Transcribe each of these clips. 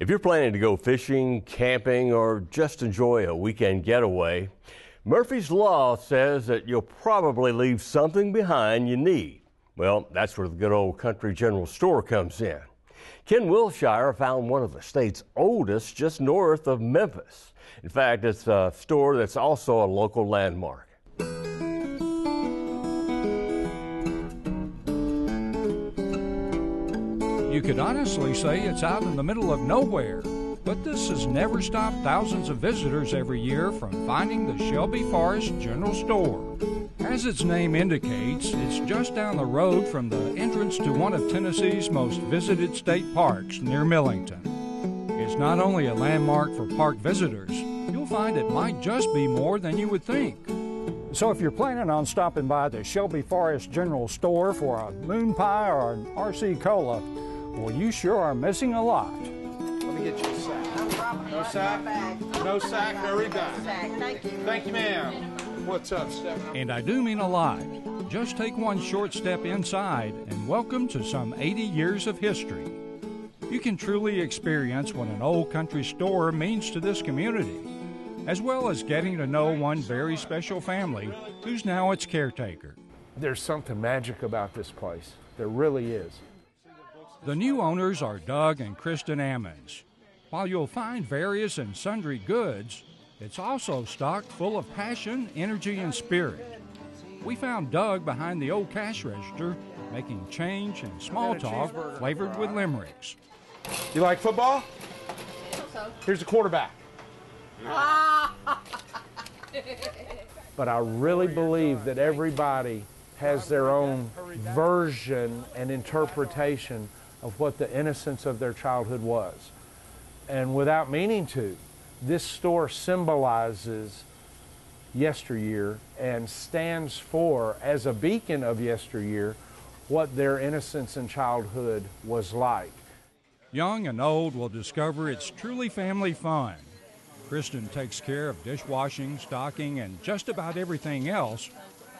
If you're planning to go fishing, camping, or just enjoy a weekend getaway, Murphy's Law says that you'll probably leave something behind you need. Well, that's where the good old Country General Store comes in. Ken Wilshire found one of the state's oldest just north of Memphis. In fact, it's a store that's also a local landmark. You could honestly say it's out in the middle of nowhere, but this has never stopped thousands of visitors every year from finding the Shelby Forest General Store. As its name indicates, it's just down the road from the entrance to one of Tennessee's most visited state parks near Millington. It's not only a landmark for park visitors, you'll find it might just be more than you would think. So if you're planning on stopping by the Shelby Forest General Store for a moon pie or an RC Cola, well, you sure are missing a lot. Let me get you a sack. No sack? No sack? Hurry back. Thank you. Thank you, ma'am. What's up, Stephen? And I do mean a lot. Just take one short step inside and welcome to some 80 years of history. You can truly experience what an old country store means to this community, as well as getting to know one very special family who's now its caretaker. There's something magic about this place. There really is. The new owners are Doug and Kristen Ammons. While you'll find various and sundry goods, it's also stocked full of passion, energy, and spirit. We found Doug behind the old cash register making change and small talk flavored with limericks. You like football? So. Here's the quarterback. But I really believe that everybody has their own version and interpretation of what the innocence of their childhood was. And without meaning to, this store symbolizes yesteryear and stands for, as a beacon of yesteryear, what their innocence and childhood was like. Young and old will discover it's truly family fun. Kristen takes care of dishwashing, stocking, and just about everything else.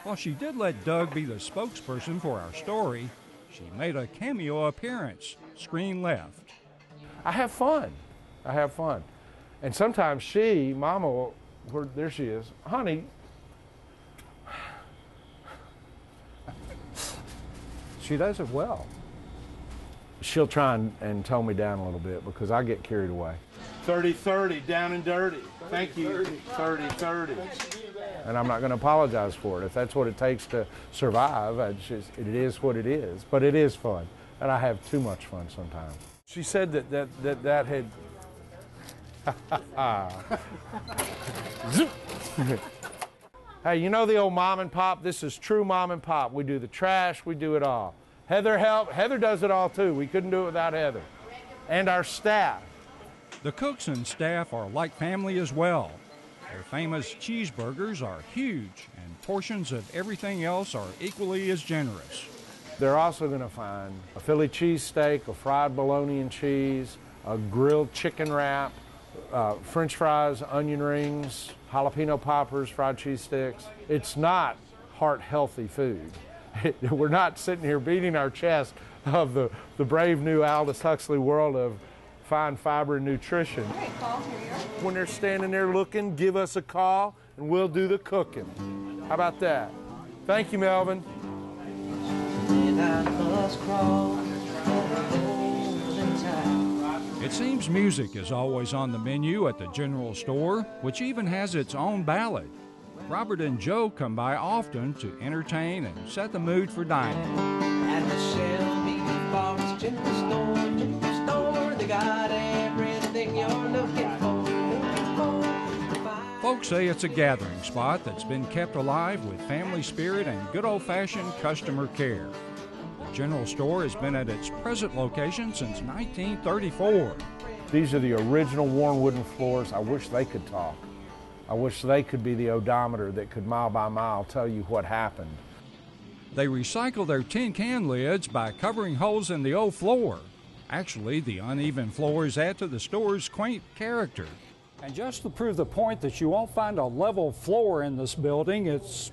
While she did let Doug be the spokesperson for our story, she made a cameo appearance, screen left. I have fun. I have fun. And sometimes Mama, there she is. Honey. She does it well. She'll try and tone me down a little bit because I get carried away. 30-30, down and dirty. Thank you. 30-30. And I'm not going to apologize for it. If that's what it takes to survive, it is what it is. But it is fun, and I have too much fun sometimes. She said that had. Hey, you know the old mom and pop? This is true mom and pop. We do the trash, we do it all. Heather does it all too. We couldn't do it without Heather. And our staff. The cooks and staff are like family as well. Their famous cheeseburgers are huge, and portions of everything else are equally as generous. They're also going to find a Philly cheesesteak, a fried bologna and cheese, a grilled chicken wrap, French fries, onion rings, jalapeno poppers, fried cheese sticks. It's not heart-healthy food. We're not sitting here beating our chest of the brave new Aldous Huxley world of fine fiber and nutrition. All right, Paul, here you are. When they're standing there looking, give us a call and we'll do the cooking. How about that? Thank you, Melvin. It seems music is always on the menu at the General Store, which even has its own ballad. Robert and Joe come by often to entertain and set the mood for dining. At the Shelby Forest General Store, they got everything you're looking for. Folks say it's a gathering spot that's been kept alive with family spirit and good old-fashioned customer care. The General Store has been at its present location since 1934. These are the original worn wooden floors. I wish they could talk. I wish they could be the odometer that could mile by mile tell you what happened. They recycle their tin can lids by covering holes in the old floor. Actually, the uneven floors add to the store's quaint character. And just to prove the point that you won't find a level floor in this building, it's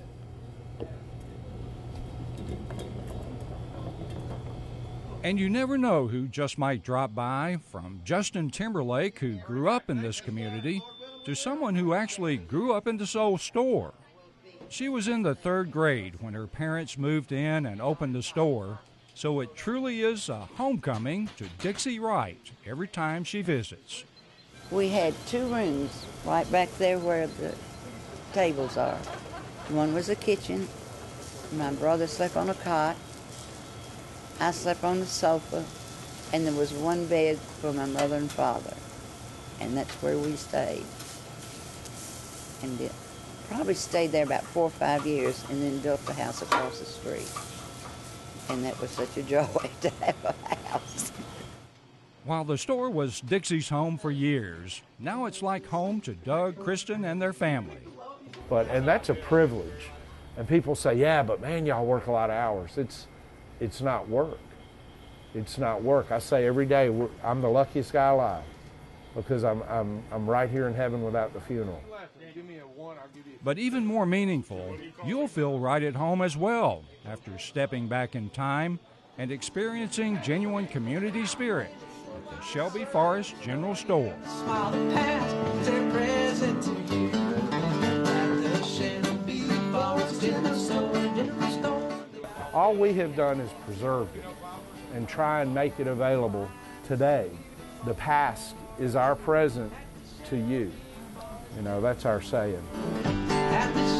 And you never know who just might drop by, from Justin Timberlake, who grew up in this community, to someone who actually grew up in this old store. She was in the 3rd grade when her parents moved in and opened the store, so it truly is a homecoming to Dixie Wright every time she visits. We had 2 rooms right back there where the tables are. One was a kitchen. My brother slept on a cot. I slept on the sofa, and there was 1 bed for my mother and father, and that's where we stayed. And it probably stayed there about 4 or 5 years, and then built the house across the street. And that was such a joy to have a house. While the store was Dixie's home for years, now it's like home to Doug, Kristen, and their family. And that's a privilege. And people say, yeah, but man, y'all work a lot of hours. It's not work. It's not work. I say every day, I'm the luckiest guy alive because I'm right here in heaven without the funeral. But even more meaningful, you'll feel right at home as well after stepping back in time and experiencing genuine community spirit at the Shelby Forest General Store. Smile the past, they're present to you. At the Shelby Forest General Store. All we have done is preserved it and try and make it available today. The past is our present to you. You know, that's our saying. At the